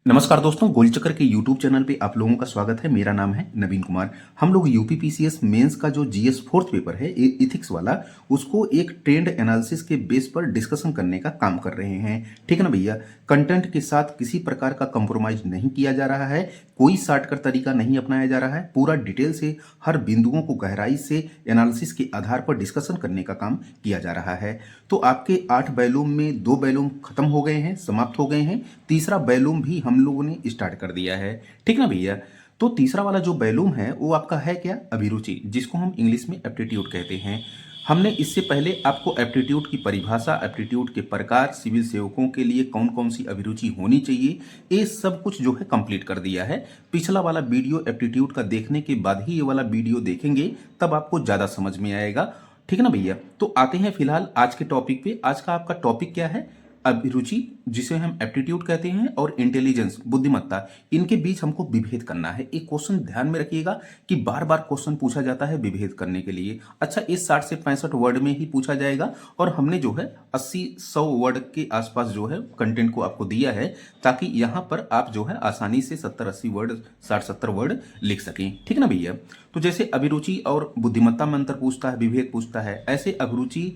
नमस्कार दोस्तों, गोलचक्कर के YouTube चैनल पे आप लोगों का स्वागत है। मेरा नाम है नवीन कुमार। हम लोग यूपीपीसीएस मेंस का जो जीएस फोर्थ पेपर है इथिक्स वाला, उसको एक ट्रेंड एनालिसिस के बेस पर डिस्कशन करने का काम कर रहे हैं। ठीक है ना भैया। कंटेंट के साथ किसी प्रकार का कंप्रोमाइज नहीं किया जा रहा है, कोई शॉर्टकट तरीका नहीं अपनाया जा रहा है। पूरा डिटेल से हर बिंदुओं को गहराई से एनालिसिस के आधार पर डिस्कशन करने का काम किया जा रहा है। तो आपके 8 वॉल्यूम में 2 वॉल्यूम खत्म हो गए हैं, समाप्त हो गए हैं। तीसरा वॉल्यूम भी हम लोगों ने स्टार्ट कर दिया है। ठीक ना भैया। तो तीसरा वाला जो वॉल्यूम है वो आपका है क्या, अभिरुचि, जिसको हम इंग्लिश में एप्टीट्यूड कहते हैं। हमने इससे पहले आपको एप्टीट्यूड की परिभाषा, एप्टीट्यूड के प्रकार, सिविल सेवकों के लिए कौन कौन सी अभिरुचि होनी चाहिए, ये सब कुछ जो है कंप्लीट कर दिया है। पिछला वाला वीडियो एप्टीट्यूड का देखने के बाद ही ये वाला वीडियो देखेंगे, तब आपको ज़्यादा समझ में आएगा। ठीक है ना भैया। तो आते हैं फिलहाल आज के टॉपिक पे। आज का आपका टॉपिक क्या है, अभिरुचि, जिसे हम एप्टीट्यूड कहते हैं, और इंटेलिजेंस, बुद्धिमत्ता। इनके बीच हमको विभेद करना है। एक क्वेश्चन ध्यान में रखिएगा कि बार बार क्वेश्चन पूछा जाता है विभेद करने के लिए। अच्छा, इस 60 से 65 वर्ड में ही पूछा जाएगा, और हमने जो है 80-100 वर्ड के आसपास जो है कंटेंट को आपको दिया है, ताकि यहाँ पर आप जो है आसानी से 70-80 वर्ड, 60-70 वर्ड लिख सकें। ठीक है ना भैया। तो जैसे अभिरुचि और बुद्धिमत्ता में अंतर पूछता है, विभेद पूछता है, ऐसे अभिरुचि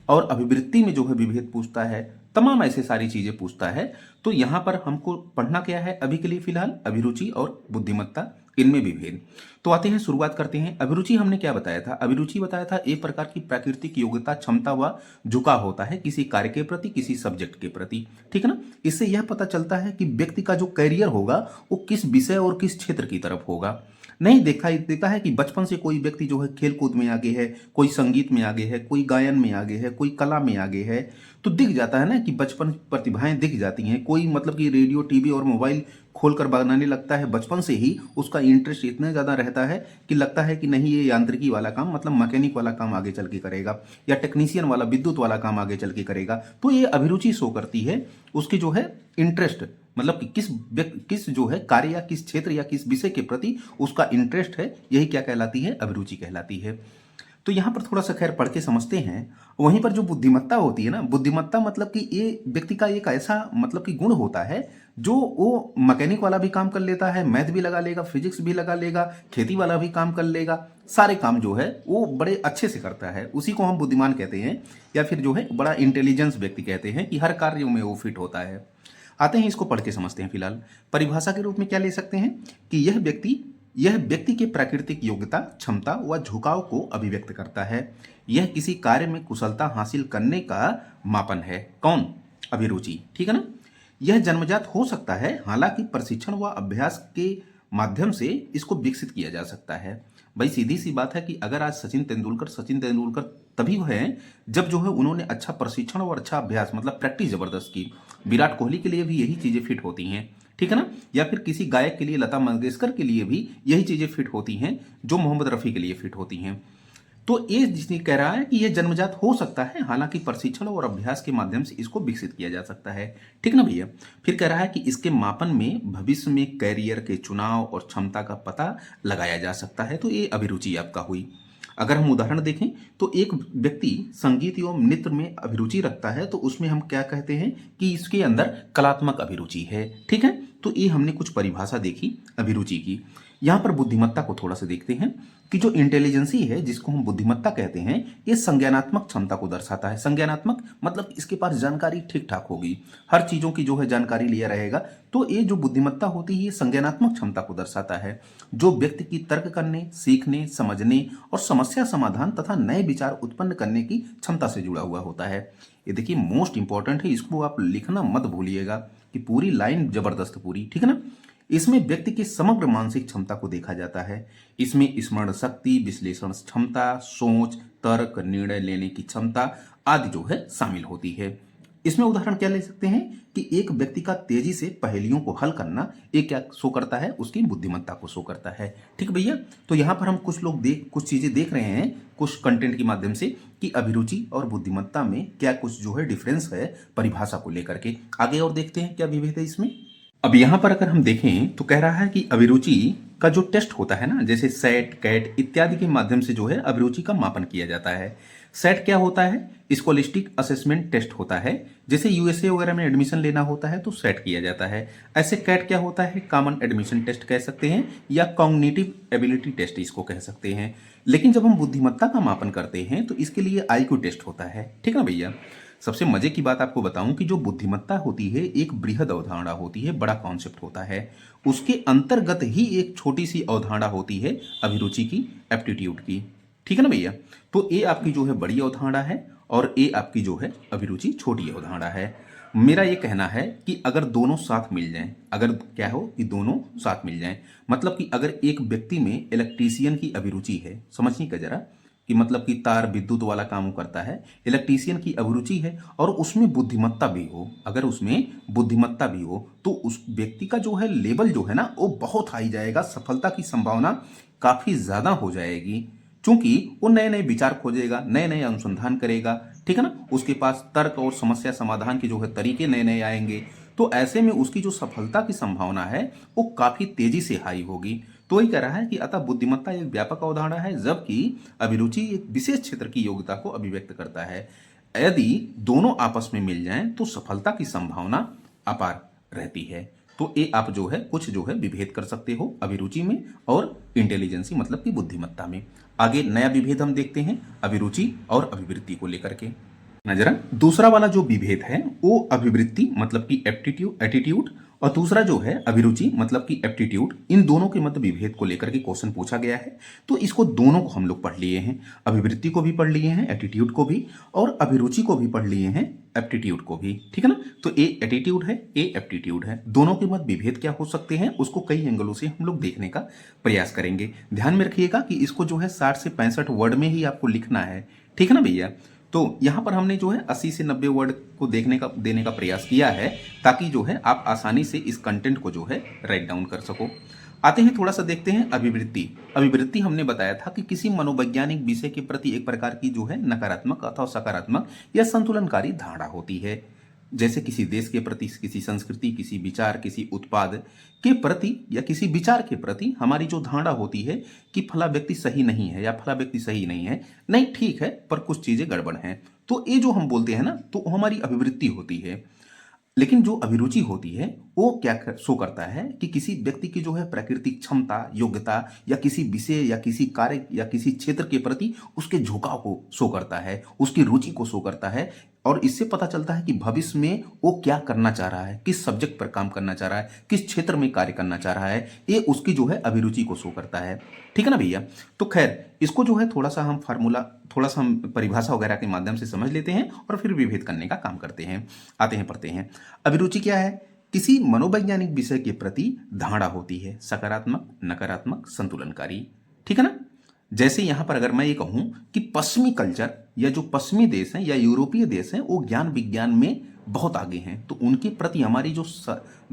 और अभिवृत्ति में जो है विभेद पूछता है, तमाम ऐसे सारी चीजें पूछता है। तो यहां पर हमको पढ़ना क्या है अभी के लिए फिलहाल, अभिरुचि और बुद्धिमत्ता, इनमें विभेद। तो आते हैं, शुरुआत करते हैं। अभिरुचि हमने क्या बताया था, अभिरुचि बताया था एक प्रकार की प्राकृतिक योग्यता, क्षमता व झुकाव होता है किसी कार्य के प्रति, किसी सब्जेक्ट के प्रति। ठीक है ना। इससे यह पता चलता है कि व्यक्ति का जो कैरियर होगा वो किस विषय और किस क्षेत्र की तरफ होगा। नहीं देखा देता है कि बचपन से कोई व्यक्ति जो है खेल कूद में आगे है, कोई संगीत में आगे है, कोई गायन में आगे है, कोई कला में आगे है, तो दिख जाता है ना कि बचपन प्रतिभाएं दिख जाती हैं। कोई मतलब कि रेडियो, टीवी और मोबाइल खोलकर बनाने लगता है, बचपन से ही उसका इंटरेस्ट इतना ज़्यादा रहता है कि लगता है कि नहीं, ये यांत्रिकी वाला काम, मतलब मैकेनिक वाला काम आगे चल के करेगा, या टेक्नीशियन वाला, विद्युत वाला काम आगे चल के करेगा। तो ये अभिरुचि शो करती है उसकी जो है इंटरेस्ट, मतलब कि किस जो है कार्य या किस क्षेत्र या किस विषय के प्रति उसका इंटरेस्ट है, यही क्या कहलाती है, अभिरुचि कहलाती है। तो यहाँ पर थोड़ा सा खैर पढ़ के समझते हैं। वहीं पर जो बुद्धिमत्ता होती है ना, बुद्धिमत्ता मतलब कि ये व्यक्ति का एक ऐसा मतलब कि गुण होता है जो वो मैकेनिक वाला भी काम कर लेता है, मैथ भी लगा लेगा, फिजिक्स भी लगा लेगा, खेती वाला भी काम कर लेगा, सारे काम जो है वो बड़े अच्छे से करता है। उसी को हम बुद्धिमान कहते हैं, या फिर जो है बड़ा इंटेलिजेंस व्यक्ति कहते हैं, कि हर कार्य में वो फिट होता है। आते हैं, इसको पढ़ के समझते हैं। फिलहाल परिभाषा के रूप में क्या ले सकते हैं कि यह व्यक्ति के प्राकृतिक योग्यता, क्षमता व झुकाव को अभिव्यक्त करता है। यह किसी कार्य में कुशलता हासिल करने का मापन है। कौन, अभिरुचि। ठीक है ना। यह जन्मजात हो सकता है, हालांकि प्रशिक्षण व अभ्यास के माध्यम से इसको विकसित किया जा सकता है। भाई सीधी सी बात है कि अगर आज सचिन तेंदुलकर तभी है जब जो है उन्होंने अच्छा प्रशिक्षण और अच्छा अभ्यास, मतलब प्रैक्टिस जबरदस्त की। विराट कोहली के लिए भी यही चीजें फिट होती हैं। ठीक है ना। या फिर किसी गायक के लिए, लता मंगेशकर के लिए भी यही चीजें फिट होती हैं जो मोहम्मद रफी के लिए फिट होती हैं। तो ये जिसने कह रहा है कि यह जन्मजात हो सकता है, हालांकि प्रशिक्षण और अभ्यास के माध्यम से इसको विकसित किया जा सकता है। ठीक ना भैया। फिर कह रहा है कि इसके मापन में भविष्य में कैरियर के चुनाव और क्षमता का पता लगाया जा सकता है। तो ये अभिरुचि आपका हुई। अगर हम उदाहरण देखें तो एक व्यक्ति संगीत एवं नृत्य में अभिरुचि रखता है, तो उसमें हम क्या कहते हैं कि इसके अंदर कलात्मक अभिरुचि है। ठीक है। तो ये हमने कुछ परिभाषा देखी अभिरुचि की। यहाँ पर बुद्धिमत्ता को थोड़ा सा देखते हैं कि जो इंटेलिजेंसी है, जिसको हम बुद्धिमत्ता कहते हैं, ये संज्ञानात्मक क्षमता को दर्शाता है। संज्ञानात्मक मतलब इसके पास जानकारी ठीक ठाक होगी, हर चीजों की जो है जानकारी लिया रहेगा। तो ये जो बुद्धिमत्ता होती है, ये संज्ञानात्मक क्षमता को दर्शाता है, जो व्यक्ति की तर्क करने, सीखने, समझने और समस्या समाधान तथा नए विचार उत्पन्न करने की क्षमता से जुड़ा हुआ होता है। ये देखिए मोस्ट इंपॉर्टेंट है, इसको आप लिखना मत भूलिएगा कि पूरी लाइन जबरदस्त पूरी। ठीक है ना। इसमें व्यक्ति की समग्र मानसिक क्षमता को देखा जाता है। इसमें स्मरण शक्ति, विश्लेषण क्षमता, सोच, तर्क, निर्णय लेने की क्षमता आदि जो है शामिल होती है। इसमें उदाहरण क्या ले सकते हैं कि एक व्यक्ति का तेजी से पहेलियों को हल करना, ये क्या शो करता है, उसकी बुद्धिमत्ता को शो करता है। ठीक भैया। तो यहाँ पर हम कुछ चीजें देख रहे हैं कुछ कंटेंट के माध्यम से कि अभिरुचि और बुद्धिमत्ता में क्या कुछ जो है डिफरेंस है परिभाषा को लेकर के। आगे और देखते हैं क्या विभेद है इसमें। अब यहाँ पर अगर हम देखें तो कह रहा है कि अभिरुचि का जो टेस्ट होता है ना, जैसे सेट, कैट इत्यादि के माध्यम से जो है अभिरुचि का मापन किया जाता है। सेट क्या होता है? स्कॉलिस्टिक असेसमेंट टेस्ट होता है। जैसे यूएसए वगैरह में एडमिशन लेना होता है तो सेट किया जाता है। ऐसे कैट क्या होता है? कॉमन एडमिशन टेस्ट कह सकते हैं या कॉग्निटिव एबिलिटी टेस्ट इसको कह सकते हैं। लेकिन जब हम बुद्धिमत्ता का मापन करते हैं तो इसके लिए आईक्यू टेस्ट होता है। ठीक है ना भैया? सबसे मजे की बात आपको बताऊं कि जो बुद्धिमत्ता होती है एक बृहद अवधारणा होती है, बड़ा कॉन्सेप्ट होता है। उसके अंतर्गत ही एक छोटी सी अवधारणा होती है अभिरुचि की, एप्टीट्यूड की। ठीक है ना भैया? तो ये आपकी जो है बड़ी अवधारणा है और ये आपकी जो है अभिरुचि छोटी अवधारणा है। मेरा ये कहना है कि अगर दोनों साथ मिल जाएं, अगर क्या हो कि दोनों साथ मिल जाएं, मतलब कि अगर एक व्यक्ति में इलेक्ट्रीशियन की अभिरुचि है, समझिए का जरा, कि मतलब कि तार विद्युत वाला काम करता है, इलेक्ट्रीशियन की अभिरुचि है और उसमें बुद्धिमत्ता भी हो, अगर उसमें बुद्धिमत्ता भी हो तो उस व्यक्ति का जो है लेवल जो है ना वो बहुत हाई जाएगा, सफलता की संभावना काफी ज्यादा हो जाएगी। क्योंकि वो नए नए विचार खोजेगा, नए नए अनुसंधान करेगा। ठीक है ना? उसके पास तर्क और समस्या समाधान के जो है तरीके नए नए आएंगे। तो ऐसे में उसकी जो सफलता की संभावना है वो काफी तेजी से हाई होगी। तो वही कह रहा है कि अतः बुद्धिमत्ता एक व्यापक अवधारणा है, जबकि अभिरुचि एक विशेष क्षेत्र की योग्यता को अभिव्यक्त करता है। यदि दोनों आपस में मिल जाएं तो सफलता की संभावना अपार रहती है। तो ये आप जो है कुछ जो है विभेद कर सकते हो अभिरुचि में और इंटेलिजेंसी मतलब कि बुद्धिमत्ता में। आगे नया विभेद हम देखते हैं अभिरुचि और अभिवृत्ति को लेकर के। नजरा दूसरा वाला जो विभेद है वो अभिवृत्ति मतलब कि एटीट्यूड और दूसरा जो है अभिरुचि मतलब कि एप्टीट्यूड, इन दोनों के मध्य विभेद को लेकर के क्वेश्चन पूछा गया है। तो इसको दोनों को हम लोग पढ़ लिए हैं, अभिवृत्ति को भी पढ़ लिए हैं, एटीट्यूड को भी, और अभिरुचि को भी पढ़ लिए हैं, एप्टीट्यूड को भी। ठीक है ना? तो ए एटीट्यूड है, ए एप्टीट्यूड है, दोनों के मध्य विभेद क्या हो सकते हैं उसको कई एंगलों से हम लोग देखने का प्रयास करेंगे। ध्यान में रखिएगा कि इसको जो है 60 से 65 वर्ड में ही आपको लिखना है। ठीक है ना भैया? तो यहां पर हमने जो है 80 से 90 वर्ड को देने का प्रयास किया है ताकि जो है आप आसानी से इस कंटेंट को जो है राइट डाउन कर सको। आते हैं थोड़ा सा देखते हैं अभिवृत्ति। अभिवृत्ति हमने बताया था कि किसी मनोवैज्ञानिक विषय के प्रति एक प्रकार की जो है नकारात्मक अथवा सकारात्मक या संतुलनकारी धारणा होती है। जैसे किसी देश के प्रति, किसी संस्कृति, किसी विचार, किसी उत्पाद के प्रति या किसी विचार के प्रति हमारी जो धारणा होती है कि फला व्यक्ति सही नहीं है या फला व्यक्ति सही नहीं है, नहीं ठीक है पर कुछ चीजें गड़बड़ हैं, तो ये जो हम बोलते हैं ना तो हमारी अभिवृत्ति होती है। लेकिन जो अभिरुचि होती है वो शो करता है कि किसी व्यक्ति की जो है प्राकृतिक क्षमता, योग्यता या किसी विषय या किसी कार्य या किसी क्षेत्र के प्रति उसके झुकाव को शो करता है, उसकी रुचि को शो करता है। और इससे पता चलता है कि भविष्य में वो क्या करना चाह रहा है, किस सब्जेक्ट पर काम करना चाह रहा है, किस क्षेत्र में कार्य करना चाह रहा है, ये उसकी जो है अभिरुचि को शो करता है। ठीक है ना भैया? तो खैर इसको जो है थोड़ा सा हम परिभाषा वगैरह के माध्यम से समझ लेते हैं और फिर विभेद करने का काम करते हैं। आते हैं पढ़ते हैं। अभिरुचि क्या है? किसी मनोवैज्ञानिक विषय के प्रति धारणा होती है, सकारात्मक, नकारात्मक, संतुलनकारी। ठीक है ना? जैसे यहां पर अगर मैं ये कहूं कि पश्चिमी कल्चर या जो पश्चिमी देश हैं या यूरोपीय देश हैं वो ज्ञान विज्ञान में बहुत आगे हैं, तो उनके प्रति हमारी जो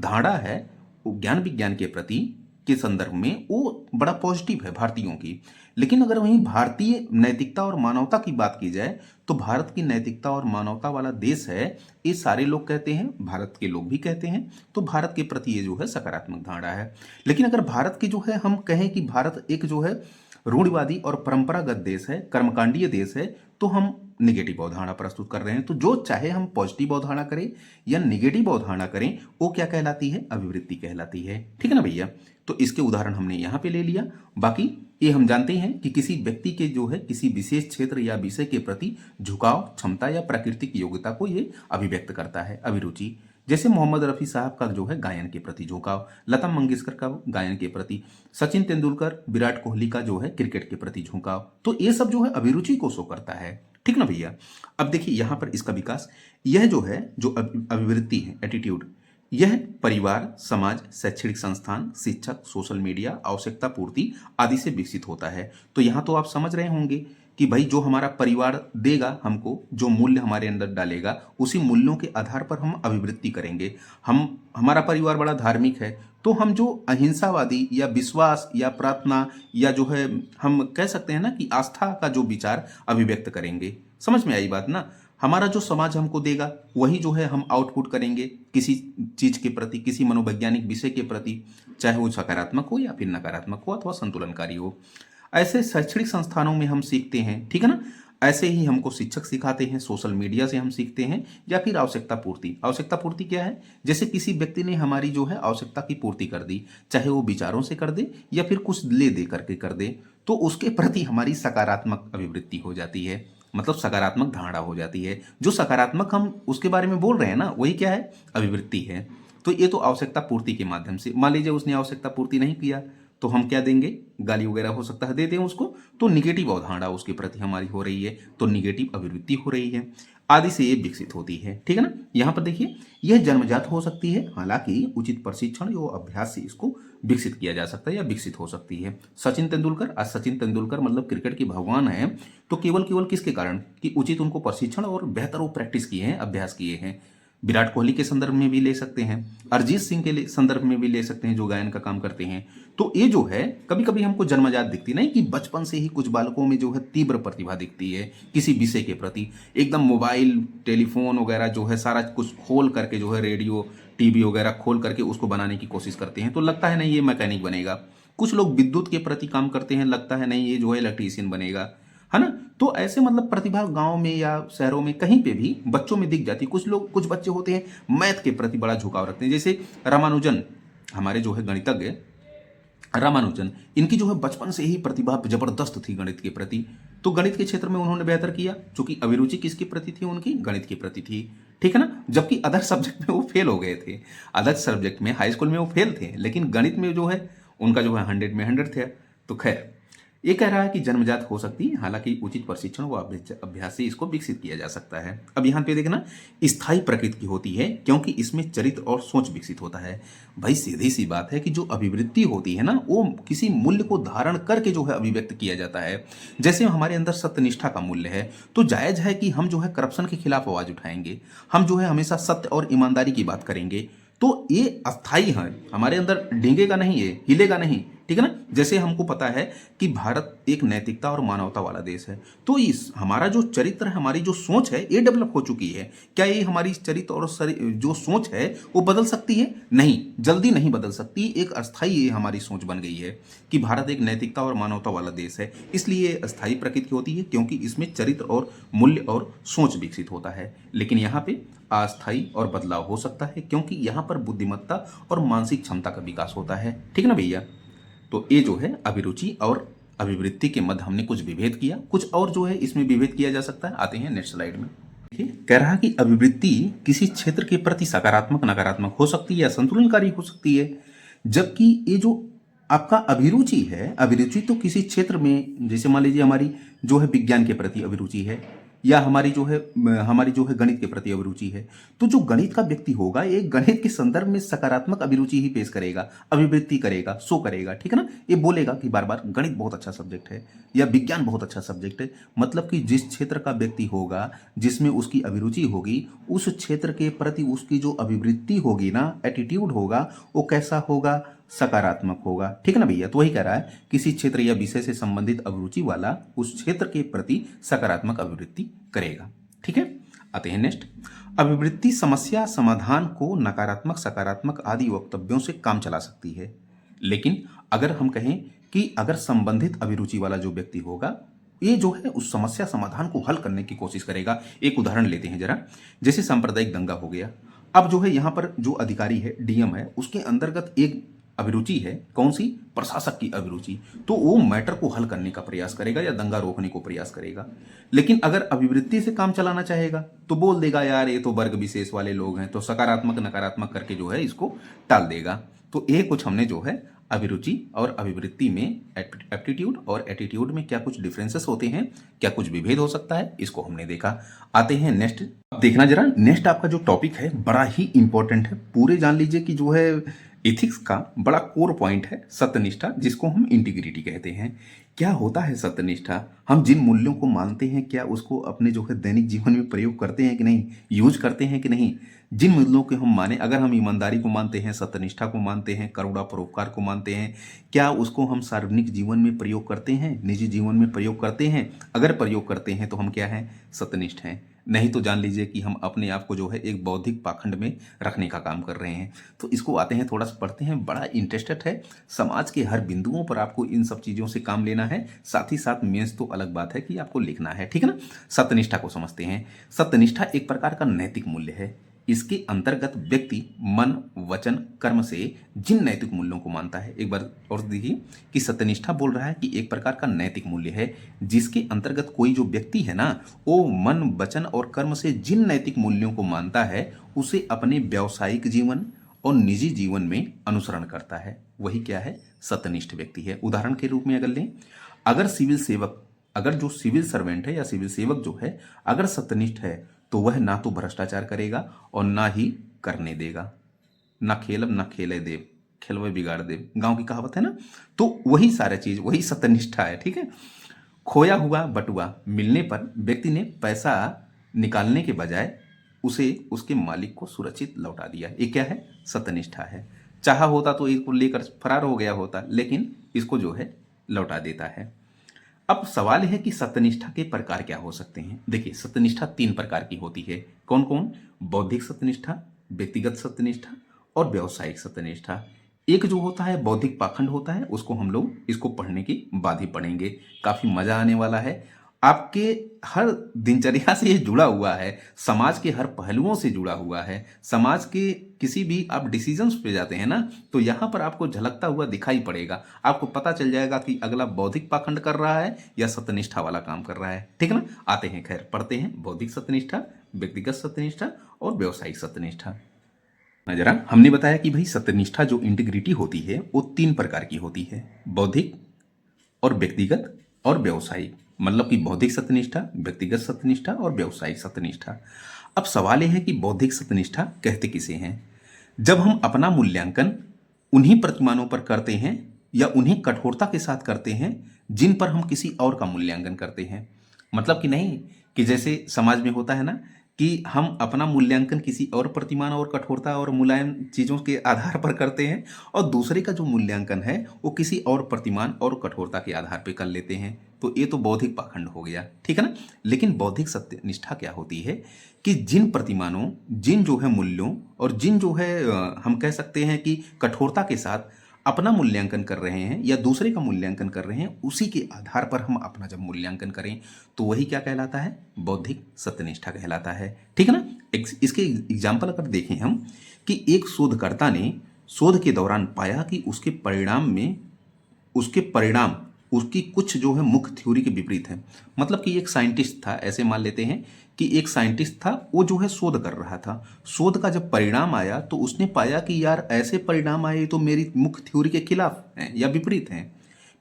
धारणा है वो ज्ञान विज्ञान के प्रति के संदर्भ में वो बड़ा पॉजिटिव है भारतीयों की। लेकिन अगर वहीं भारतीय नैतिकता और मानवता की बात की जाए तो भारत की नैतिकता और मानवता वाला देश है, ये सारे लोग कहते हैं, भारत के लोग भी कहते हैं, तो भारत के प्रति ये जो है सकारात्मक धारणा है। लेकिन अगर भारत की जो है हम कहें कि भारत एक जो है रूढ़िवादी और परंपरागत देश है, कर्मकांडीय देश है, तो हम निगेटिव अवधारणा प्रस्तुत कर रहे हैं। तो जो चाहे हम पॉजिटिव अवधारणा करें या निगेटिव अवधारणा करें वो क्या कहलाती है? अभिवृत्ति कहलाती है। ठीक है ना भैया? तो इसके उदाहरण हमने यहाँ पे ले लिया। बाकी ये हम जानते हैं कि किसी व्यक्ति के जो है किसी विशेष क्षेत्र या विषय के प्रति झुकाव, क्षमता या प्राकृतिक योग्यता को ये अभिव्यक्त करता है, अभिरुचि। जैसे मोहम्मद रफ़ी साहब का जो है गायन के प्रति झुकाव, लता मंगेशकर का गायन के प्रति, सचिन तेंदुलकर, विराट कोहली का जो है क्रिकेट के प्रति झुकाव, तो ये सब जो है अभिरुचि को शो करता है। ठीक ना भैया? अब देखिए यहां पर इसका विकास, यह जो है जो अभिवृत्ति है, एटीट्यूड, यह परिवार, समाज, शैक्षणिक संस्थान, शिक्षक, सोशल मीडिया, आवश्यकता पूर्ति आदि से विकसित होता है। तो यहां तो आप समझ रहे होंगे कि भाई जो हमारा परिवार देगा हमको, जो मूल्य हमारे अंदर डालेगा, उसी मूल्यों के आधार पर हम अभिवृत्ति करेंगे। हमारा परिवार बड़ा धार्मिक है तो हम जो अहिंसावादी या विश्वास या प्रार्थना या जो है हम कह सकते हैं ना कि आस्था का जो विचार अभिव्यक्त करेंगे। समझ में आई बात ना? हमारा जो समाज हमको देगा वही जो है हम आउटपुट करेंगे किसी चीज के प्रति, किसी मनोवैज्ञानिक विषय के प्रति, चाहे वो सकारात्मक हो या फिर नकारात्मक हो अथवा संतुलनकारी हो। ऐसे शैक्षणिक संस्थानों में हम सीखते हैं, ठीक है ना, ऐसे ही हमको शिक्षक सिखाते हैं, सोशल मीडिया से हम सीखते हैं, या फिर आवश्यकता पूर्ति। आवश्यकता पूर्ति क्या है? जैसे किसी व्यक्ति ने हमारी जो है आवश्यकता की पूर्ति कर दी, चाहे वो विचारों से कर दे या फिर कुछ ले दे करके कर दे, तो उसके प्रति हमारी सकारात्मक अभिवृत्ति हो जाती है, मतलब सकारात्मक धारणा हो जाती है। जो सकारात्मक हम उसके बारे में बोल रहे हैं ना, वही क्या है? अभिवृत्ति है। तो ये तो आवश्यकता पूर्ति के माध्यम से। मान लीजिए उसने आवश्यकता पूर्ति नहीं किया, तो हम क्या देंगे? गाली वगैरह हो सकता है, देते हैं उसको, तो निगेटिव अवधारणा उसके प्रति हमारी हो रही है, तो निगेटिव अभिवृत्ति हो रही है, आदि से ये विकसित होती है। ठीक है ना? यहाँ पर देखिए, यह जन्मजात हो सकती है, हालांकि उचित प्रशिक्षण या अभ्यास से इसको विकसित किया जा सकता है या विकसित हो सकती है। सचिन तेंदुलकर, आज सचिन तेंदुलकर मतलब क्रिकेट के भगवान है, तो केवल केवल किसके कारण? कि उचित उनको प्रशिक्षण और बेहतर वो प्रैक्टिस किए हैं, अभ्यास किए हैं। विराट कोहली के संदर्भ में भी ले सकते हैं, अरिजीत सिंह के संदर्भ में भी ले सकते हैं, जो गायन का काम करते हैं। तो ये जो है कभी कभी हमको जन्मजात दिखती नहीं, कि बचपन से ही कुछ बालकों में जो है तीव्र प्रतिभा दिखती है किसी विषय के प्रति, एकदम मोबाइल टेलीफोन वगैरह जो है सारा कुछ खोल करके, जो है रेडियो टीवी वगैरह खोल करके उसको बनाने की कोशिश करते हैं, तो लगता है नहीं ये मैकेनिक बनेगा। कुछ लोग विद्युत के प्रति काम करते हैं, लगता है नहीं ये जो है इलेक्ट्रीशियन बनेगा, है ना? तो ऐसे मतलब प्रतिभा गांव में या शहरों में कहीं पे भी बच्चों में दिख जाती है। कुछ लोग, कुछ बच्चे होते हैं मैथ के प्रति बड़ा झुकाव रखते हैं, जैसे रामानुजन, हमारे जो है गणितज्ञ रामानुजन, इनकी जो है बचपन से ही प्रतिभा जबरदस्त थी गणित के प्रति, तो गणित के क्षेत्र में उन्होंने बेहतर किया, क्योंकि अभिरुचि किसके प्रति थी? उनकी गणित के प्रति थी। ठीक है ना? जबकि अदर सब्जेक्ट में वो फेल हो गए थे, अदर सब्जेक्ट में हाई स्कूल में वो फेल थे, लेकिन गणित में जो है उनका जो है 100 में 100 थे। तो खैर, ये कह रहा है कि जन्मजात हो सकती है, हालांकि उचित प्रशिक्षण व अभ्यास से इसको विकसित किया जा सकता है। अब यहाँ पे देखना, स्थायी प्रकृति की होती है, क्योंकि इसमें चरित्र और सोच विकसित होता है। भाई सीधी सी बात है कि जो अभिवृत्ति होती है ना, वो किसी मूल्य को धारण करके जो है अभिव्यक्त किया जाता है। जैसे हमारे अंदर सत्यनिष्ठा का मूल्य है, तो जायज है कि हम जो है करप्शन के खिलाफ आवाज उठाएंगे, हम जो है हमेशा सत्य और ईमानदारी की बात करेंगे। तो ये अस्थाई है, हमारे अंदर डिंगेगा नहीं, ये हिलेगा नहीं। ठीक है ना? जैसे हमको पता है कि भारत एक नैतिकता और मानवता वाला देश है, तो इस हमारा जो चरित्र है, हमारी जो सोच है, ये डेवलप हो चुकी है। क्या ये हमारी चरित्र और जो सोच है वो बदल सकती है? नहीं, जल्दी नहीं बदल सकती। एक अस्थाई ये हमारी सोच बन गई है कि भारत एक नैतिकता और मानवता वाला देश है, इसलिए अस्थाई प्रकृति की होती है, क्योंकि इसमें चरित्र और मूल्य और सोच विकसित होता है। लेकिन यहाँ पे अस्थाई और बदलाव हो सकता है, क्योंकि यहाँ पर बुद्धिमत्ता और मानसिक क्षमता का विकास होता है। ठीक है ना भैया? तो ये जो है अभिरुचि और अभिवृत्ति के मध्य हमने कुछ विभेद किया, कुछ और जो है इसमें विभेद किया जा सकता है। आते हैं नेक्स्ट स्लाइड में। देखिए, कह रहा है कि अभिवृत्ति किसी क्षेत्र के प्रति सकारात्मक, नकारात्मक हो सकती है या संतुलनकारी हो सकती है, जबकि ये जो आपका अभिरुचि है, अभिरुचि तो किसी क्षेत्र में, जैसे मान लीजिए हमारी जो है विज्ञान के प्रति अभिरुचि है, या हमारी जो है गणित के प्रति अभिरुचि है, तो जो गणित का व्यक्ति होगा ये गणित के संदर्भ में सकारात्मक अभिरुचि ही पेश करेगा, अभिवृत्ति करेगा, शो करेगा। ठीक है ना? ये बोलेगा कि बार बार गणित बहुत अच्छा सब्जेक्ट है या विज्ञान बहुत अच्छा सब्जेक्ट है। मतलब कि जिस क्षेत्र का व्यक्ति होगा, जिसमें उसकी अभिरुचि होगी, उस क्षेत्र के प्रति उसकी जो अभिवृत्ति होगी ना, एटीट्यूड होगा, वो कैसा होगा? सकारात्मक होगा। ठीक है ना भैया? तो वही कह रहा है, किसी क्षेत्र या विषय से संबंधित अभिरुचि वाला उस क्षेत्र के प्रति सकारात्मक अभिवृत्ति करेगा। ठीक है? आते हैं नेक्स्ट। अभिवृत्ति समस्या समाधान को नकारात्मक, सकारात्मक आदि वक्तव्यों से काम चला सकती है, लेकिन अगर हम कहें कि अगर संबंधित अभिरुचि वाला जो व्यक्ति होगा, ये जो है उस समस्या समाधान को हल करने की कोशिश करेगा। एक उदाहरण लेते हैं जरा, जैसे सांप्रदायिक दंगा हो गया। अब जो है यहाँ पर जो अधिकारी है, डीएम है, उसके अंतर्गत एक अभिरुचि है, कौन सी? प्रशासक की अभिरुचि। तो वो मैटर को हल करने का प्रयास करेगा या दंगा रोकने को प्रयास करेगा। लेकिन अगर अभिवृत्ति से काम चलाना चाहेगा तो बोल देगा यार ये तो वर्ग विशेष वाले लोग हैं, तो सकारात्मक नकारात्मक करके जो है इसको टाल देगा। तो ये कुछ हमने जो है अभिरुचि और अभिवृत्ति में एप्टीट्यूड और एटीट्यूड में क्या कुछ डिफरेंसेस होते हैं, क्या कुछ विभेद हो सकता है, इसको हमने देखा। आते हैं नेक्स्ट। देखना जरा, नेक्स्ट आपका जो टॉपिक है बड़ा ही इंपॉर्टेंट है, पूरे जान लीजिए कि जो है एथिक्स का बड़ा कोर पॉइंट है सत्यनिष्ठा, जिसको हम इंटीग्रिटी कहते हैं। क्या होता है सत्यनिष्ठा? हम जिन मूल्यों को मानते हैं, क्या उसको अपने जो है दैनिक जीवन में प्रयोग करते हैं कि नहीं, यूज करते हैं कि नहीं? जिन मूल्यों को हम माने, अगर हम ईमानदारी को मानते हैं, सत्यनिष्ठा को मानते हैं, करुणा परोपकार को मानते हैं, क्या उसको हम सार्वजनिक जीवन में प्रयोग करते हैं, निजी जीवन में प्रयोग करते हैं? अगर प्रयोग करते हैं तो हम क्या हैं? सत्यनिष्ठ हैं। नहीं तो जान लीजिए कि हम अपने आप को जो है एक बौद्धिक पाखंड में रखने का काम कर रहे हैं। तो इसको आते हैं, थोड़ा सा पढ़ते हैं, बड़ा इंटरेस्टेड है। समाज के हर बिंदुओं पर आपको इन सब चीज़ों से काम लेना है, साथ ही साथ मेंस तो अलग बात है कि आपको लिखना है, ठीक है ना। सत्यनिष्ठा को समझते हैं। सत्यनिष्ठा एक प्रकार का नैतिक मूल्य है। इसके अंतर्गत व्यक्ति मन, वचन, कर्म से जिन नैतिक मूल्यों को मानता है, एक बार और देखिए कि सत्यनिष्ठा बोल रहा है कि एक प्रकार का नैतिक मूल्य है जिसके अंतर्गत कोई जो व्यक्ति है ना, वो मन, वचन और कर्म से जिन नैतिक मूल्यों को मानता है उसे अपने व्यावसायिक जीवन और निजी जीवन में अनुसरण करता है, वही क्या है, सत्यनिष्ठ व्यक्ति है। उदाहरण के रूप में अगर लें, अगर सिविल सेवक, अगर जो सिविल सर्वेंट है या सिविल सेवक जो है अगर सत्यनिष्ठ है तो वह ना तो भ्रष्टाचार करेगा और ना ही करने देगा। ना खेलब ना खेले देव, खेलवे बिगाड़ देव, गांव की कहावत है ना। तो वही सारा चीज, वही सत्यनिष्ठा है, ठीक है। खोया हुआ बटुआ मिलने पर व्यक्ति ने पैसा निकालने के बजाय उसे उसके मालिक को सुरक्षित लौटा दिया, ये क्या है, सत्यनिष्ठा है। चाहा होता तो इसको लेकर फरार हो गया होता, लेकिन इसको जो है लौटा देता है। अब सवाल है कि सत्यनिष्ठा के प्रकार क्या हो सकते हैं। देखिए, सत्यनिष्ठा 3 प्रकार की होती है। कौन कौन? बौद्धिक सत्यनिष्ठा, व्यक्तिगत सत्यनिष्ठा और व्यावसायिक सत्यनिष्ठा। एक जो होता है बौद्धिक पाखंड होता है, उसको हम लोग इसको पढ़ने के बाद ही पढ़ेंगे, काफी मजा आने वाला है। आपके हर दिनचर्या से ये जुड़ा हुआ है, समाज के हर पहलुओं से जुड़ा हुआ है। समाज के किसी भी आप डिसीजंस पे जाते हैं ना, तो यहाँ पर आपको झलकता हुआ दिखाई पड़ेगा। आपको पता चल जाएगा कि अगला बौद्धिक पाखंड कर रहा है या सत्यनिष्ठा वाला काम कर रहा है, ठीक है ना। आते हैं, खैर पढ़ते हैं, बौद्धिक सत्यनिष्ठा, व्यक्तिगत सत्यनिष्ठा और व्यावसायिक सत्यनिष्ठा। जरा हमने बताया कि भाई सत्यनिष्ठा जो इंटीग्रिटी होती है वो 3 प्रकार की होती है, बौद्धिक और व्यक्तिगत और व्यावसायिक। मतलब कि बौद्धिक सत्यनिष्ठा, व्यक्तिगत सत्यनिष्ठा और व्यावसायिक सत्यनिष्ठा। अब सवाल यह है कि बौद्धिक सत्यनिष्ठा कहते किसे हैं? जब हम अपना मूल्यांकन उन्हीं प्रतिमानों पर करते हैं या उन्हीं कठोरता के साथ करते हैं जिन पर हम किसी और का मूल्यांकन करते हैं। मतलब कि नहीं कि जैसे समाज में होता है ना कि हम अपना मूल्यांकन किसी और प्रतिमान और कठोरता और मुलायम चीज़ों के आधार पर करते हैं और दूसरे का जो मूल्यांकन है वो किसी और प्रतिमान और कठोरता के आधार पर कर लेते हैं। तो ये तो बौद्धिक पाखंड हो गया, ठीक है ना। लेकिन बौद्धिक सत्यनिष्ठा क्या होती है कि जिन प्रतिमानों, जिन जो है मूल्यों और जिन जो है हम कह सकते हैं कि कठोरता के साथ अपना मूल्यांकन कर रहे हैं या दूसरे का मूल्यांकन कर रहे हैं, उसी के आधार पर हम अपना जब मूल्यांकन करें तो वही क्या कहलाता है, बौद्धिक सत्यनिष्ठा कहलाता है, ठीक है ना। इसके एग्जाम्पल अगर देखें हम कि एक शोधकर्ता ने शोध के दौरान पाया कि उसके परिणाम उसकी कुछ जो है मुख्य थ्योरी के विपरीत है। मतलब कि एक साइंटिस्ट था, ऐसे मान लेते हैं कि एक साइंटिस्ट था, वो जो है शोध कर रहा था। शोध का जब परिणाम आया तो उसने पाया कि यार ऐसे परिणाम आए तो मेरी मुख्य थ्योरी के खिलाफ हैं या विपरीत हैं।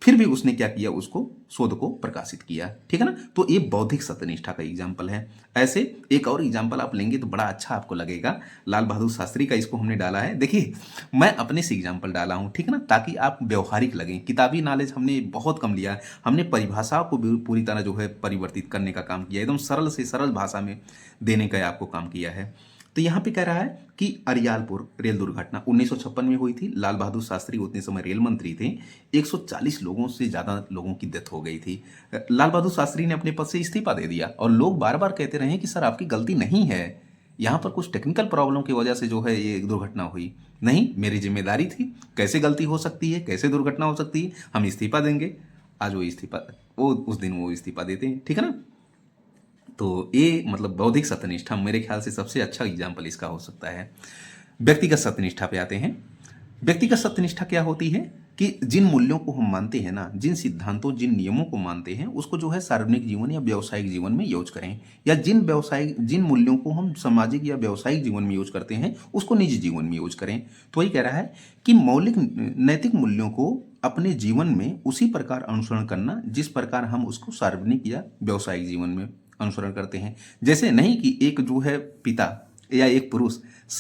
फिर भी उसने क्या किया, उसको शोध को प्रकाशित किया, ठीक है ना। तो ये बौद्धिक सत्यनिष्ठा का एग्जाम्पल है। ऐसे एक और एग्जाम्पल आप लेंगे तो बड़ा अच्छा आपको लगेगा। लाल बहादुर शास्त्री का इसको हमने डाला है। देखिए, मैं अपने से एग्जाम्पल डाला हूँ, ठीक है ना, ताकि आप व्यवहारिक लगें। किताबी नॉलेज हमने बहुत कम लिया है, हमने परिभाषाओं को भी पूरी तरह जो है परिवर्तित करने का काम किया, एकदम सरल से सरल भाषा में देने का आपको काम किया है। तो यहाँ पे कह रहा है कि अरियालपुर रेल दुर्घटना 1956 में हुई थी। लाल बहादुर शास्त्री उतने समय रेल मंत्री थे। 140 लोगों से ज़्यादा लोगों की डेथ हो गई थी। लाल बहादुर शास्त्री ने अपने पद से इस्तीफा दे दिया और लोग बार बार कहते रहे कि सर आपकी गलती नहीं है, यहाँ पर कुछ टेक्निकल प्रॉब्लम की वजह से जो है ये दुर्घटना हुई। नहीं, मेरी जिम्मेदारी थी। कैसे गलती हो सकती है, कैसे दुर्घटना हो सकती है, हम इस्तीफा देंगे। आज वो उस दिन वो इस्तीफा देते हैं, ठीक है ना। तो ये मतलब बौद्धिक सत्यनिष्ठा मेरे ख्याल से सबसे अच्छा एग्जाम्पल इसका हो सकता है। व्यक्तिगत सत्यनिष्ठा पे आते हैं। व्यक्तिगत सत्यनिष्ठा क्या होती है कि जिन मूल्यों को हम मानते हैं ना, जिन सिद्धांतों, जिन नियमों को मानते हैं, उसको जो है सार्वजनिक जीवन या व्यावसायिक जीवन में यूज करें, या जिन मूल्यों को हम सामाजिक या व्यावसायिक जीवन में यूज करते हैं उसको निजी जीवन में यूज करें। तो वही कह रहा है कि मौलिक नैतिक मूल्यों को अपने जीवन में उसी प्रकार अनुसरण करना जिस प्रकार हम उसको सार्वजनिक या व्यावसायिक जीवन में अनुसरण करते हैं। जैसे नहीं कि एक जो है पिता या एक पुरुष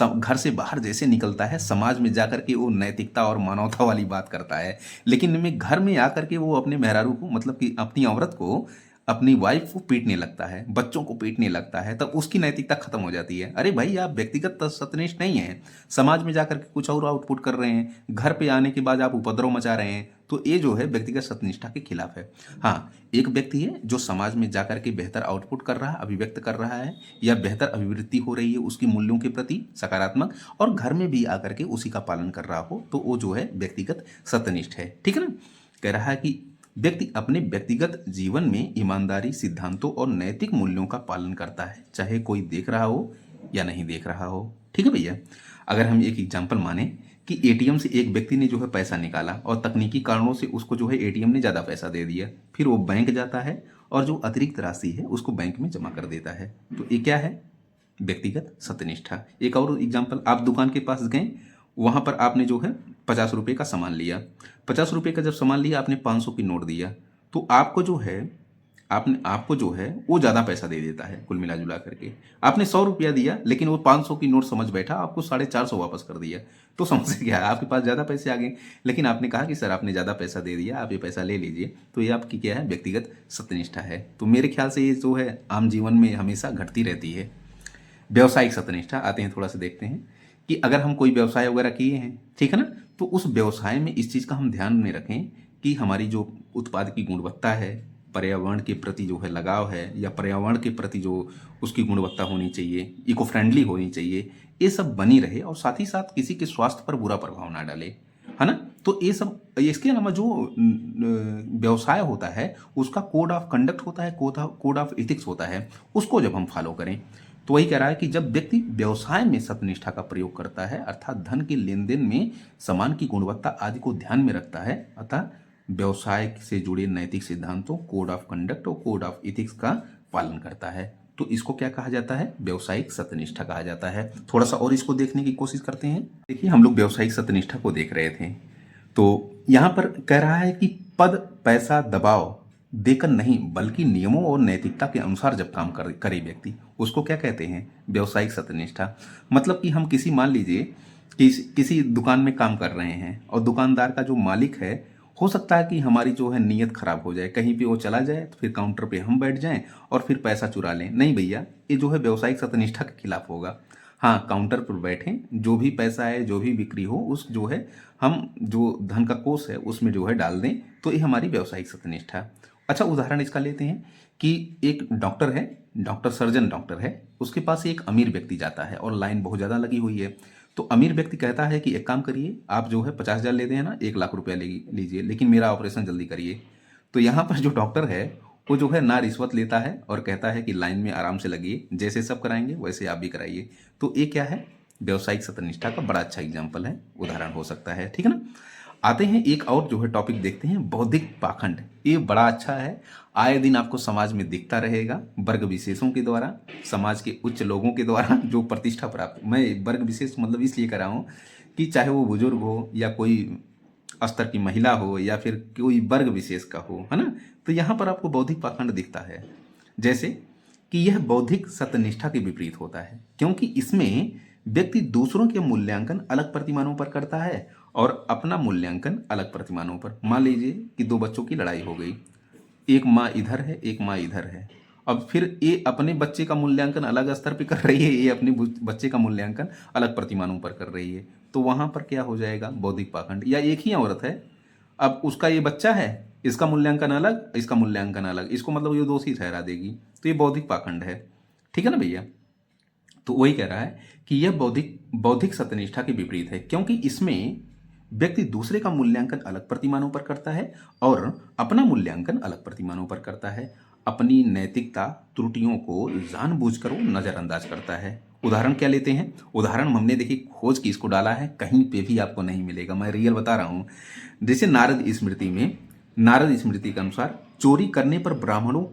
घर से बाहर जैसे निकलता है, समाज में जाकर के वो नैतिकता और मानवता वाली बात करता है, लेकिन में घर में आकर के वो अपने मेहरारू को, मतलब कि अपनी औरत को, अपनी वाइफ को पीटने लगता है, बच्चों को पीटने लगता है, तब उसकी नैतिकता खत्म हो जाती है। अरे भाई, आप व्यक्तिगत सत्यनिष्ठ नहीं है, समाज में जाकर के कुछ और आउटपुट कर रहे हैं, घर पे आने के बाद आप उपद्रव मचा रहे हैं, तो ये जो है व्यक्तिगत सत्यनिष्ठा के खिलाफ है। हाँ, एक व्यक्ति है जो समाज में जाकर के बेहतर आउटपुट कर रहा है, अभिव्यक्त कर रहा है, या बेहतर अभिवृद्धि हो रही है उसकी मूल्यों के प्रति सकारात्मक, और घर में भी आकर के उसी का पालन कर रहा हो, तो वो जो है व्यक्तिगत सत्यनिष्ठ है। ठीक है ना। कह रहा है कि व्यक्ति अपने व्यक्तिगत जीवन में ईमानदारी, सिद्धांतों और नैतिक मूल्यों का पालन करता है, चाहे कोई देख रहा हो या नहीं देख रहा हो। ठीक है भैया। अगर हम एक एग्जाम्पल माने कि एटीएम से एक व्यक्ति ने जो है पैसा निकाला और तकनीकी कारणों से उसको जो है एटीएम ने ज़्यादा पैसा दे दिया, फिर वो बैंक जाता है और जो अतिरिक्त राशि है उसको बैंक में जमा कर देता है, तो ये क्या है? व्यक्तिगत सत्यनिष्ठा। एक और एग्जाम्पल, आप दुकान के पास गए, वहाँ पर आपने जो है 50 रुपये का सामान लिया। 50 रुपये का जब सामान लिया, आपने 500 की नोट दिया, तो आपको जो है वो ज़्यादा पैसा दे देता है कुल मिला जुला करके। आपने 100 रुपया दिया, लेकिन वो 500 की नोट समझ बैठा, आपको 450 वापस कर दिया। तो समझ क्या है, आपके पास ज़्यादा पैसे आ गए, लेकिन आपने कहा कि सर आपने ज़्यादा पैसा दे दिया, आप ये पैसा ले लीजिए। तो ये आपकी क्या है? व्यक्तिगत सत्यनिष्ठा है। तो मेरे ख्याल से ये जो है आम जीवन में हमेशा घटती रहती है। व्यवसायिक सत्यनिष्ठा आते हैं, थोड़ा सा देखते हैं कि अगर हम कोई व्यवसाय वगैरह किए हैं, ठीक है ना, तो उस व्यवसाय में इस चीज़ का हम ध्यान में रखें कि हमारी जो उत्पाद की गुणवत्ता है, पर्यावरण के प्रति जो है लगाव है, या पर्यावरण के प्रति जो उसकी गुणवत्ता होनी चाहिए, इको फ्रेंडली होनी चाहिए, ये सब बनी रहे, और साथ ही साथ किसी के स्वास्थ्य पर बुरा प्रभाव ना डाले, है ना। तो ये सब, इसके अलावा जो व्यवसाय होता है उसका कोड ऑफ कंडक्ट होता है, कोड ऑफ एथिक्स होता है, उसको जब हम फॉलो करें, तो वही कह रहा है कि जब व्यक्ति व्यवसाय में सत्यनिष्ठा का प्रयोग करता है, अर्थात धन के लेन देन में सामान की गुणवत्ता आदि को ध्यान में रखता है, अतः व्यवसाय से जुड़े नैतिक सिद्धांतों, कोड ऑफ कंडक्ट और कोड ऑफ एथिक्स का पालन करता है, तो इसको क्या कहा जाता है? व्यवसायिक सत्यनिष्ठा कहा जाता है। थोड़ा सा और इसको देखने की कोशिश करते हैं। देखिए, हम लोग व्यवसायिक सत्यनिष्ठा को देख रहे थे, तो यहाँ पर कह रहा है कि पद, पैसा, दबाव देकर नहीं, बल्कि नियमों और नैतिकता के अनुसार जब काम करे व्यक्ति, उसको क्या कहते हैं? व्यवसायिक सत्यनिष्ठा। मतलब कि हम मान लीजिए कि किसी दुकान में काम कर रहे हैं, और दुकानदार का जो मालिक है, हो सकता है कि हमारी जो है नीयत खराब हो जाए, कहीं पे वो चला जाए तो फिर काउंटर पे हम बैठ जाएं और फिर पैसा चुरा लें। नहीं भैया, ये जो है व्यवसायिक सत्यनिष्ठा के खिलाफ होगा। हाँ, काउंटर पर बैठें, जो भी पैसा है, जो भी बिक्री हो, उस जो है हम जो धन का कोष है उसमें जो है डाल दें, तो ये हमारी व्यवसायिक सत्यनिष्ठा। अच्छा, उदाहरण इसका लेते हैं कि एक डॉक्टर है, सर्जन डॉक्टर है, उसके पास एक अमीर व्यक्ति जाता है और लाइन बहुत ज़्यादा लगी हुई है। तो अमीर व्यक्ति कहता है कि एक काम करिए, आप जो है 50,000 लेते हैं ना, 1,00,000 रुपया लीजिए, लेकिन मेरा ऑपरेशन जल्दी करिए। तो यहाँ पर जो डॉक्टर है वो जो है ना रिश्वत लेता है और कहता है कि लाइन में आराम से लगिए, जैसे सब कराएंगे वैसे आप भी कराइए। तो ये क्या है? व्यवसायिक सत्यनिष्ठा का बड़ा अच्छा एग्जाम्पल है, उदाहरण हो सकता है। ठीक है ना। आते हैं एक और जो है टॉपिक देखते हैं, बौद्धिक पाखंड। ये बड़ा अच्छा है, आए दिन आपको समाज में दिखता रहेगा, वर्ग विशेषों के द्वारा, समाज के उच्च लोगों के द्वारा जो प्रतिष्ठा प्राप्त। मैं वर्ग विशेष मतलब इसलिए कर रहा हूँ कि चाहे वो बुजुर्ग हो या कोई स्तर की महिला हो या फिर कोई वर्ग विशेष का हो, है ना। तो यहाँ पर आपको बौद्धिक पाखंड दिखता है, जैसे कि यह बौद्धिक सत्यनिष्ठा के विपरीत होता है, क्योंकि इसमें व्यक्ति दूसरों के मूल्यांकन अलग प्रतिमानों पर करता है और अपना मूल्यांकन अलग प्रतिमानों पर। मान लीजिए कि दो बच्चों की लड़ाई हो गई, एक माँ इधर है, एक माँ इधर है। अब फिर ये अपने बच्चे का मूल्यांकन अलग स्तर पे कर रही है, ये अपने बच्चे का मूल्यांकन अलग प्रतिमानों पर कर रही है। तो वहां पर क्या हो जाएगा? बौद्धिक पाखंड। या एक ही औरत है, अब उसका ये बच्चा है, इसका मूल्यांकन अलग, इसका मूल्यांकन अलग, इसको मतलब ये दोषी ठहरा देगी, तो ये बौद्धिक पाखंड है। ठीक है ना भैया। तो वही कह रहा है कि यह बौद्धिक सत्यनिष्ठा के विपरीत है, क्योंकि इसमें व्यक्ति दूसरे का मूल्यांकन अलग प्रतिमानों पर करता है और अपना मूल्यांकन अलग प्रतिमानों पर करता है। अपनी नैतिकता त्रुटियों को जानबूझकर वो नजरअंदाज करता है। उदाहरण क्या लेते हैं? उदाहरण हमने देखी खोज की, इसको डाला है, कहीं पे भी आपको नहीं मिलेगा, मैं रियल बता रहा हूँ। जैसे नारद स्मृति के अनुसार चोरी करने पर ब्राह्मणों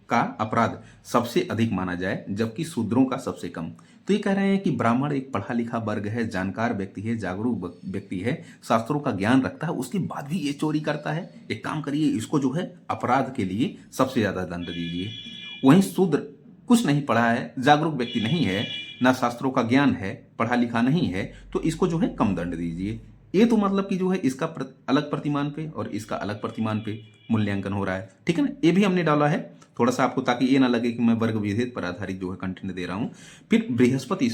का अपराध सबसे अधिक माना जाए, जबकि शूद्रों का सबसे कम। तो ये कह रहे हैं कि ब्राह्मण एक पढ़ा लिखा वर्ग है, जानकार व्यक्ति है, जागरूक व्यक्ति है, शास्त्रों का ज्ञान रखता है, उसके बाद भी ये चोरी करता है। एक काम करिए, इसको जो है अपराध के लिए सबसे ज्यादा दंड दीजिए। वहीं शूद्र कुछ नहीं पढ़ा है, जागरूक व्यक्ति नहीं है, ना शास्त्रों का ज्ञान है, पढ़ा लिखा नहीं है, तो इसको जो है कम दंड दीजिए। ये तो मतलब कि जो है इसका अलग प्रतिमान पे और इसका अलग प्रतिमान पे मूल्यांकन हो रहा है। ठीक है ना। ये भी हमने डाला है थोड़ा सा आपको, ताकि ये ना लगे कि मैं वर्ग विभेद पर आधारित जो है कंटेंट दे रहा हूँ। फिर बृहस्पति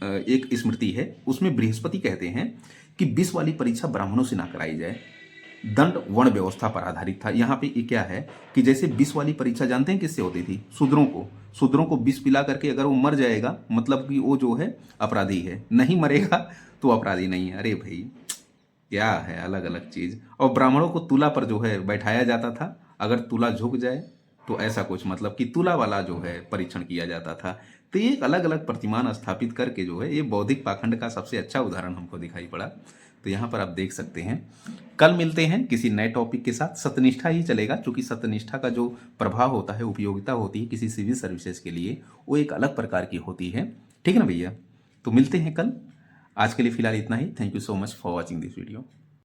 एक स्मृति है, उसमें बृहस्पति कहते हैं कि विष वाली परीक्षा ब्राह्मणों से ना कराई जाए, दंड वर्ण व्यवस्था पर आधारित था। यहाँ पे ये क्या है कि जैसे विष वाली परीक्षा जानते हैं किससे होती थी? शूद्रों को विष पिला करके अगर वो मर जाएगा मतलब कि वो जो है अपराधी है, नहीं मरेगा तो अपराधी नहीं है। अरे भाई क्या है, अलग अलग चीज। और ब्राह्मणों को तुला पर जो है बैठाया जाता था, अगर तुला झुक जाए तो ऐसा कुछ मतलब कि तुला वाला जो है परीक्षण किया जाता था। तो ये एक अलग अलग प्रतिमान स्थापित करके जो है ये बौद्धिक पाखंड का सबसे अच्छा उदाहरण हमको दिखाई पड़ा। तो यहाँ पर आप देख सकते हैं। कल मिलते हैं किसी नए टॉपिक के साथ। सत्यनिष्ठा ही चलेगा, क्योंकि सत्यनिष्ठा का जो प्रभाव होता है, उपयोगिता होती है किसी सिविल सर्विसेज के लिए, वो एक अलग प्रकार की होती है। ठीक है ना भैया? तो मिलते हैं कल। आज के लिए फिलहाल इतना ही। Thank you so much for watching this video.